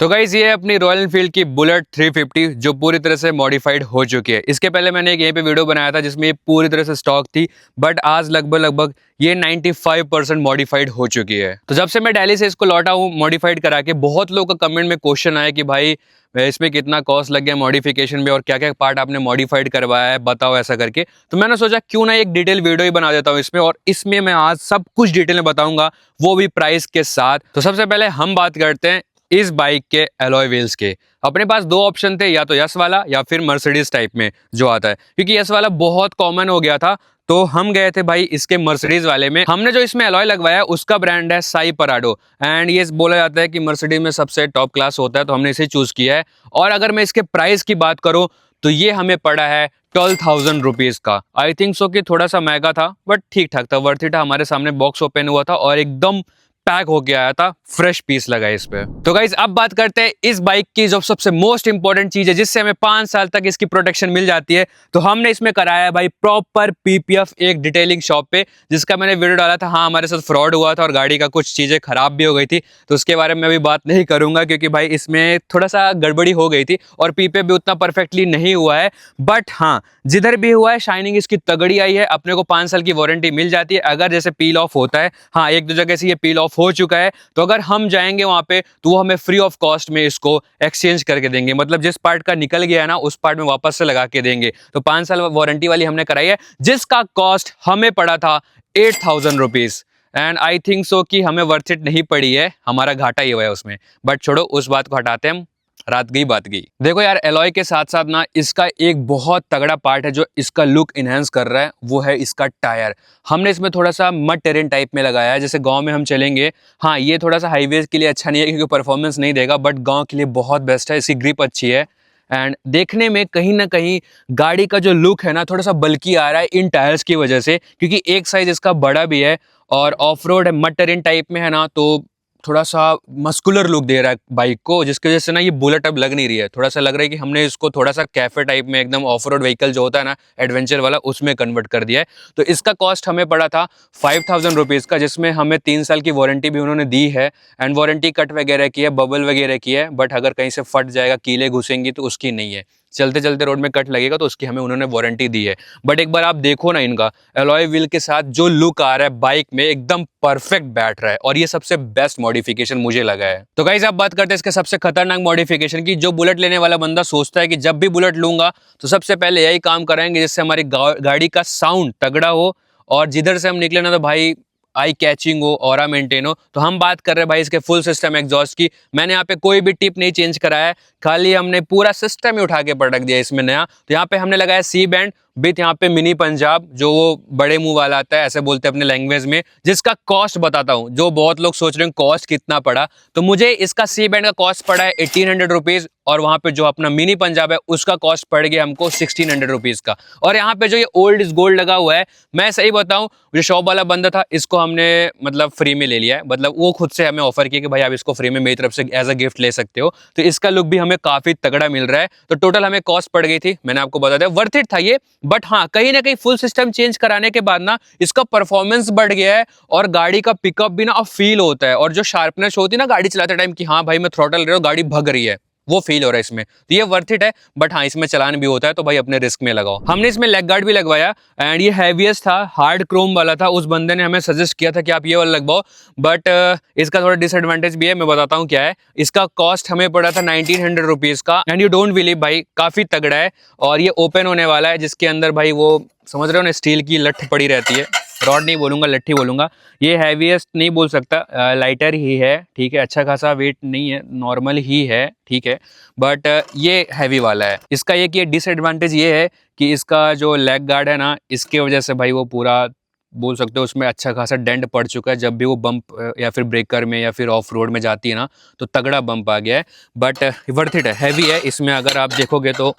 तो गाइज ये है अपनी रॉयल एनफील्ड की बुलेट 350 जो पूरी तरह से मॉडिफाइड हो चुकी है। इसके पहले मैंने एक यहीं पे वीडियो बनाया था जिसमें ये पूरी तरह से स्टॉक थी, बट आज लगभग ये 95% मॉडिफाइड हो चुकी है। तो जब से मैं दिल्ली से इसको लौटा हूँ मॉडिफाइड करा के, बहुत लोगों का कमेंट में क्वेश्चन आया कि भाई इसमें कितना कॉस्ट लग गया मॉडिफिकेशन में और क्या क्या पार्ट आपने मॉडिफाइड करवाया है, बताओ ऐसा करके। तो मैंने सोचा क्यों ना एक डिटेल वीडियो ही बना देता हूँ इसमें, और इसमें मैं आज सब कुछ डिटेल में बताऊंगा, वो भी प्राइस के साथ। तो सबसे पहले हम बात करते हैं इस बाइक के एलॉय व्हील्स के। अपने पास दो ऑप्शन थे, या तो यस वाला या फिर मर्सिडीज टाइप में जो आता है, क्योंकि यस वाला बहुत कॉमन हो गया था। तो हम गए थे भाई इसके मर्सिडीज वाले में। हमने जो इसमें एलॉय लगवाया उसका ब्रांड है साई पराडो, एंड ये बोला जाता है कि मर्सिडीज में सबसे टॉप क्लास होता है, तो हमने इसे चूज किया है। और अगर मैं इसके प्राइस की बात करूं तो ये हमें पड़ा है 12,000 रुपीज का। आई थिंक सो कि थोड़ा सा महंगा था बट ठीक ठाक था, वर्थ इट। हमारे सामने बॉक्स ओपन हुआ था और एकदम पैक होके आया था, फ्रेश पीस लगा इस पे। तो गाइज अब बात करते हैं इस बाइक की जो सबसे मोस्ट इंपॉर्टेंट चीज है, जिससे हमें 5 साल तक इसकी प्रोटेक्शन मिल जाती है। तो हमने इसमें कराया है भाई प्रॉपर पीपीएफ एक डिटेलिंग शॉप पे, जिसका मैंने वीडियो डाला था। हाँ, हमारे साथ फ्रॉड हुआ था और गाड़ी का कुछ चीजें खराब भी हो गई थी, तो उसके बारे में अभी बात नहीं करूंगा क्योंकि भाई इसमें थोड़ा सा गड़बड़ी हो गई थी और पीपीएफ भी उतना परफेक्टली नहीं हुआ है। बट हाँ, जिधर भी हुआ है शाइनिंग इसकी तगड़ी आई है। अपने को 5 साल की वारंटी मिल जाती है अगर जैसे पील ऑफ होता है। हाँ, एक दो जगह से ये पील ऑफ हो चुका है, तो अगर हम जाएंगे वहां पे तो वो हमें फ्री ऑफ कॉस्ट में इसको एक्सचेंज करके देंगे। मतलब जिस पार्ट का निकल गया है ना, उस पार्ट में वापस से लगा के देंगे। तो 5 साल वारंटी वाली हमने कराई है, जिसका कॉस्ट हमें पड़ा था 8,000 रुपीज। एंड आई थिंक सो कि हमें वर्थ इट नहीं पड़ी है, हमारा घाटा ही हुआ है उसमें। बट छोड़ो, उस बात को हटाते हैं हम, रात गई बात गई। देखो यार, एलॉय के साथ साथ ना इसका एक बहुत तगड़ा पार्ट है जो इसका लुक इनहेंस कर रहा है, वो है इसका टायर। हमने इसमें थोड़ा सा मड टेरेन टाइप में लगाया है, जैसे गांव में हम चलेंगे। हाँ, ये थोड़ा सा हाईवे के लिए अच्छा नहीं है क्योंकि परफॉर्मेंस नहीं देगा, बट गांव के लिए बहुत बेस्ट है। इसकी ग्रिप अच्छी है एंड देखने में कहीं ना कहीं गाड़ी का जो लुक है ना, थोड़ा सा बल्कि आ रहा है इन टायर्स की वजह से, क्योंकि एक साइज इसका बड़ा भी है और ऑफ रोड है, मड टेरेन टाइप में है ना, तो थोड़ा सा मस्कुलर लुक दे रहा है बाइक को, जिसकी वजह से ना ये बुलेट अब लग नहीं रही है। थोड़ा सा लग रहा है कि हमने इसको थोड़ा सा कैफे टाइप में, एकदम ऑफ रोड व्हीकल जो होता है ना, एडवेंचर वाला, उसमें कन्वर्ट कर दिया है। तो इसका कॉस्ट हमें पड़ा था 5,000 रुपीज़ का, जिसमें हमें 3 साल की वारंटी भी उन्होंने दी है एंड वारंटी कट वगैरह की है, बबल वगैरह की है। बट अगर कहीं से फट जाएगा, कीले घुसेंगी, तो उसकी नहीं है। चलते चलते रोड में कट लगेगा तो उसकी हमें उन्होंने वारंटी दी है। बट एक बार आप देखो ना, इनका एलॉय व्हील के साथ जो लुक आ रहा है बाइक में, एकदम परफेक्ट बैठ रहा है और ये सबसे बेस्ट मॉडिफिकेशन मुझे लगा है। तो गाइस अब बात करते हैं इसके सबसे खतरनाक मॉडिफिकेशन की। जो बुलेट लेने वाला बंदा सोचता है कि जब भी बुलेट लूंगा तो सबसे पहले यही काम कराएंगे जिससे हमारी गाड़ी का साउंड तगड़ा हो और जिधर से हम निकले ना तो भाई आई कैचिंग हो, ऑरा मेंटेन हो। तो हम बात कर रहे हैं भाई इसके फुल सिस्टम एग्जॉस्ट की। मैंने यहाँ पे कोई भी टिप नहीं चेंज कराया है, खाली हमने पूरा सिस्टम ही उठा के पटक दिया इसमें नया। तो यहाँ पे हमने लगाया सी बैंड विथ यहाँ पे मिनी पंजाब, जो वो बड़े मुंह वाला आता है, ऐसे बोलते हैं अपने लैंग्वेज में। जिसका कॉस्ट बताता हूँ, जो बहुत लोग सोच रहे हैं कॉस्ट कितना पड़ा, तो मुझे इसका सी बैंड का कॉस्ट पड़ा है 1,800 रुपीज, और वहां पे जो अपना मिनी पंजाब है उसका कॉस्ट पड़ गया हमको 1,600 रुपीज का। और यहाँ पे जो ये ओल्ड इज गोल्ड लगा हुआ है, मैं सही बताऊं, जो शॉप वाला बंदा था इसको हमने मतलब फ्री में ले लिया है। मतलब वो खुद से हमें ऑफर किया कि भाई आप इसको फ्री में मेरी तरफ से एज अ गिफ्ट ले सकते हो। तो इसका लुक भी हमें काफी तगड़ा मिल रहा है। तो टोटल हमें कॉस्ट पड़ गई थी, मैंने आपको बता दिया, वर्थ इट था ये। बट हाँ, कहीं ना कहीं फुल सिस्टम चेंज कराने के बाद ना इसका परफॉर्मेंस बढ़ गया है और गाड़ी का पिकअप भी ना अब फील होता है, और जो शार्पनेस होती है ना गाड़ी चलाते टाइम की, हाँ भाई मैं थ्रॉटल ले रहा हूँ, गाड़ी भग रही है, वो फील हो रहा है इसमें। तो ये वर्थ इट है। बट हाँ, इसमें चलान भी होता है, तो भाई अपने रिस्क में लगाओ। हमने इसमें लेग गार्ड भी लगवाया एंड ये हैवीएस्ट था, हार्ड क्रोम वाला था। उस बंदे ने हमें सजेस्ट किया था कि आप ये वाला लगवाओ, बट इसका थोड़ा डिसएडवांटेज भी है, मैं बताता हूँ क्या है। इसका कॉस्ट हमें पड़ा था 1,900 रुपीज का एंड यू डोंट बिलीव भाई, काफी तगड़ा है। और ये ओपन होने वाला है, जिसके अंदर भाई वो समझ रहे हो ना, स्टील की लठ पड़ी रहती है, रॉड नहीं बोलूंगा, लट्ठी बोलूंगा। ये हैवीएस्ट नहीं बोल सकता, लाइटर ही है, ठीक है। अच्छा खासा वेट नहीं है, नॉर्मल ही है, ठीक है। बट ये हैवी वाला है। इसका एक ये डिसएडवांटेज ये है कि इसका जो लेग गार्ड है ना, इसके वजह से भाई वो पूरा बोल सकते हो उसमें अच्छा खासा डेंट पड़ चुका है। जब भी वो बम्प या फिर ब्रेकर में या फिर ऑफ रोड में जाती है ना, तो तगड़ा बम्प आ गया है। बट वर्थ इट है, हैवी है। इसमें अगर आप देखोगे तो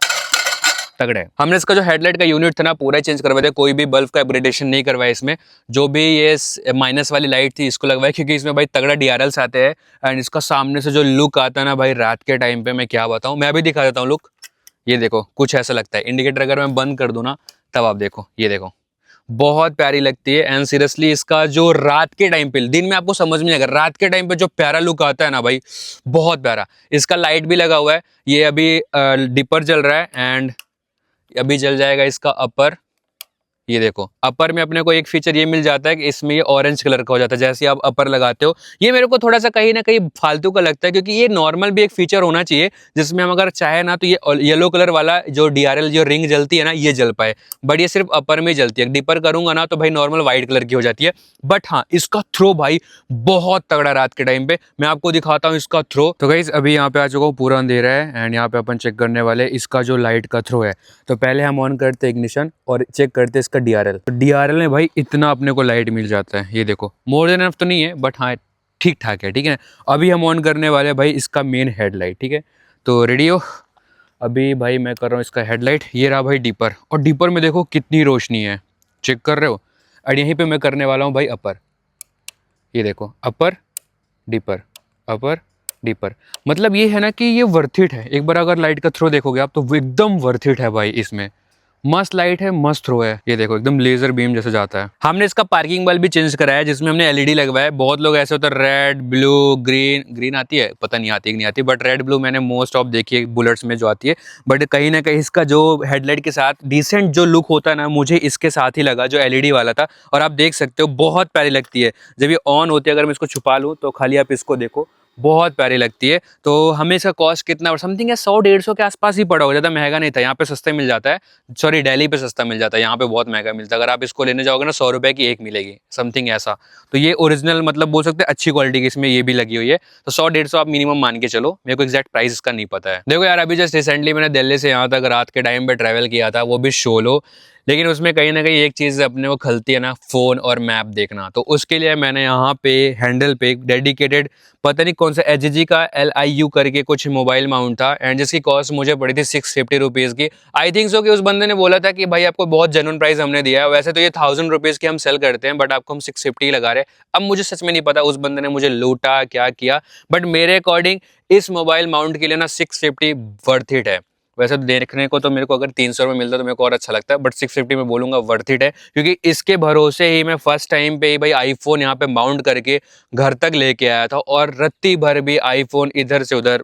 तगड़ा है। हमने इसका जो हेडलाइट का यूनिट था ना पूरा चेंज करवाया था, कोई भी बल्ब का अपग्रेडेशन नहीं करवाया इसमें। जो भी ये माइनस वाली लाइट थी इसको लगवाया, क्योंकि इसमें भाई तगड़ा DRLs आते हैं एंड इसका सामने से जो लुक आता है ना भाई, रात के टाइम पे मैं क्या बताऊं। मैं अभी दिखा देता हूँ लुक, ये देखो कुछ ऐसा लगता है। इंडिकेटर अगर मैं बंद कर दूं ना, तब आप देखो, ये देखो बहुत प्यारी लगती है। एंड सीरियसली इसका जो रात के टाइम पे, दिन में आपको समझ में नहीं आएगा, रात के टाइम पे जो प्यारा लुक आता है ना भाई, बहुत प्यारा। इसका लाइट भी लगा हुआ है, ये अभी डिपर जल रहा है एंड अभी जल जाएगा इसका अपर। ये देखो अपर में अपने को एक फीचर ये मिल जाता है कि इसमें ये ऑरेंज कलर का हो जाता है जैसे आप अपर लगाते हो। ये मेरे को थोड़ा सा कहीं ना कहीं फालतू का लगता है, क्योंकि ये नॉर्मल भी एक फीचर होना चाहिए जिसमें हम अगर चाहे ना तो ये येलो कलर वाला जो डीआरएल जो रिंग जलती है ना ये जल पाए, बट ये सिर्फ अपर में जलती है। डिपर करूंगा ना तो भाई नॉर्मल व्हाइट कलर की हो जाती है। बट हाँ, इसका थ्रो भाई बहुत तगड़ा रात के टाइम पे, मैं आपको दिखाता हूँ इसका थ्रो। तो गाइस अभी यहाँ पे आ चुका हूँ, पूरा अंधेरा है एंड यहाँ पे अपन चेक करने वाले इसका जो लाइट का थ्रो है। तो पहले हम ऑन करते इग्निशन और चेक करते इसका डीआरएल। तो डीआरएल में भाई इतना अपने को लाइट मिल जाता है, ये देखो मोर देन एनफ तो नहीं है बट हाँ ठीक ठाक है, ठीक है। अभी हम ऑन करने वाले हैं भाई इसका मेन हेडलाइट, ठीक है। तो रेडी हो? अभी भाई मैं कर रहा हूँ इसका हेडलाइट, ये रहा भाई डीपर, और डीपर में देखो कितनी रोशनी है, चेक कर रहे हो। और यहीं पे मैं करने वाला हूँ भाई अपर, ये देखो अपर डीपर अपर डीपर। मतलब ये है ना कि ये वर्थ इट है। एक बार अगर लाइट का थ्रो देखोगे आप तो वो एकदम वर्थ इट है भाई। इसमें मस्त लाइट है, मस्त थ्रो है, ये देखो एकदम लेजर बीम जैसे जाता है। हमने इसका पार्किंग बल्ब भी चेंज कराया है जिसमें हमने एलईडी लगवाया है। बहुत लोग ऐसे होता है रेड ब्लू ग्रीन, ग्रीन आती है पता नहीं आती कि नहीं आती, बट रेड ब्लू मैंने मोस्ट ऑफ देखी है बुलेट्स में जो आती है। बट कहीं ना कहीं इसका जो हेडलाइट के साथ डिसेंट जो लुक होता है ना, मुझे इसके साथ ही लगा जो एलईडी वाला था। और आप देख सकते हो बहुत प्यारी लगती है जब ये ऑन होती है। अगर मैं इसको छुपा लूँ तो खाली आप इसको देखो, बहुत प्यारी लगती है। तो हमें इसका कॉस्ट कितना समथिंग है, 100-150 के आसपास ही पड़ा होगा, ज़्यादा महंगा नहीं था। यहाँ पे सस्ते मिल जाता है, सॉरी दिल्ली पे सस्ता मिल जाता है, यहाँ पे बहुत महंगा मिलता है। अगर आप इसको लेने जाओगे ना 100 रुपए की एक मिलेगी समथिंग ऐसा। तो ये ओरिजिनल मतलब बोल सकते हैं अच्छी क्वालिटी की इसमें ये भी लगी हुई है। तो 100-150 आप मिनिमम मान के चलो, मेरे को एक्जैक्ट प्राइस इसका नहीं पता है। देखो यार अभी जस्ट रिसेंटली मैंने दिल्ली से यहाँ तक रात के टाइम पे ट्रैवल किया था, वो भी सोलो। लेकिन उसमें कहीं ना कहीं एक चीज़ अपने को खलती है ना, फ़ोन और मैप देखना। तो उसके लिए मैंने यहाँ पे हैंडल पे डेडिकेटेड पता नहीं कौन सा HG का LIU करके कुछ मोबाइल माउंट था एंड जिसकी कॉस्ट मुझे पड़ी थी 650 रुपीज़ की। आई थिंक सो कि उस बंदे ने बोला था कि भाई आपको बहुत जेन्युइन प्राइस हमने दिया है। वैसे तो ये 1000 रुपीज़ की हम सेल करते हैं बट आपको हम 650 लगा रहे हैं। अब मुझे सच में नहीं पता उस बंदे ने मुझे लूटा क्या किया, बट मेरे अकॉर्डिंग इस मोबाइल माउंट के लिए ना 650 वर्थ इट है। वैसे तो देखने को तो मेरे को अगर 300 में मिलता तो मेरे को और अच्छा लगता है, बट 650 में बोलूंगा वर्थ इट है। क्योंकि इसके भरोसे ही मैं फर्स्ट टाइम पे ही भाई आईफोन यहाँ पे माउंट करके घर तक लेके आया था, और रत्ती भर भी आईफोन इधर से उधर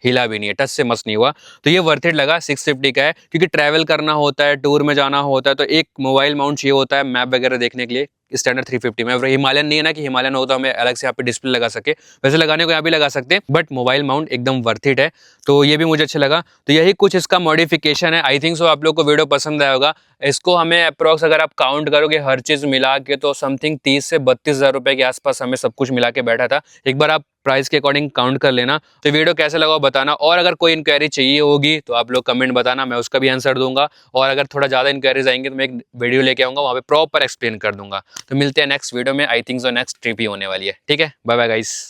हिला भी नहीं है, टच से मस नहीं हुआ। तो ये वर्थ इट लगा, 650 का है। क्योंकि ट्रैवल करना होता है, टूर में जाना होता है, तो एक मोबाइल माउंट चाहिए होता है मैप वगैरह देखने के लिए। स्टैंडर्ड 350 में हिमालयन नहीं है ना कि हिमालयन हो तो हमें अलग से यहाँ पे डिस्प्ले लगा सके, वैसे लगाने को यहाँ भी लगा सकते हैं, बट मोबाइल माउंट एकदम वर्थ इट है। तो ये भी मुझे अच्छा लगा। तो यही कुछ इसका मॉडिफिकेशन है। आई थिंक सो आप लोग को वीडियो पसंद आया होगा। इसको हमें अप्रॉक्स अगर आप काउंट करोगे हर चीज़ मिला के तो समथिंग 30 से 32 हज़ार रुपये के आसपास हमें सब कुछ मिला के बैठा था। एक बार आप प्राइस के अकॉर्डिंग काउंट कर लेना। तो वीडियो कैसा लगा बताना, और अगर कोई इंक्वायरी चाहिए होगी तो आप लोग कमेंट बताना, मैं उसका भी आंसर दूंगा। और अगर थोड़ा ज़्यादा इंक्वायरीज आएंगे तो मैं एक वीडियो लेके आऊँगा, वहाँ पे प्रॉपर एक्सप्लेन कर दूंगा। तो मिलते हैं नेक्स्ट वीडियो में। I think so next trip ही होने वाली है। ठीक है, बाय बाय गाइस।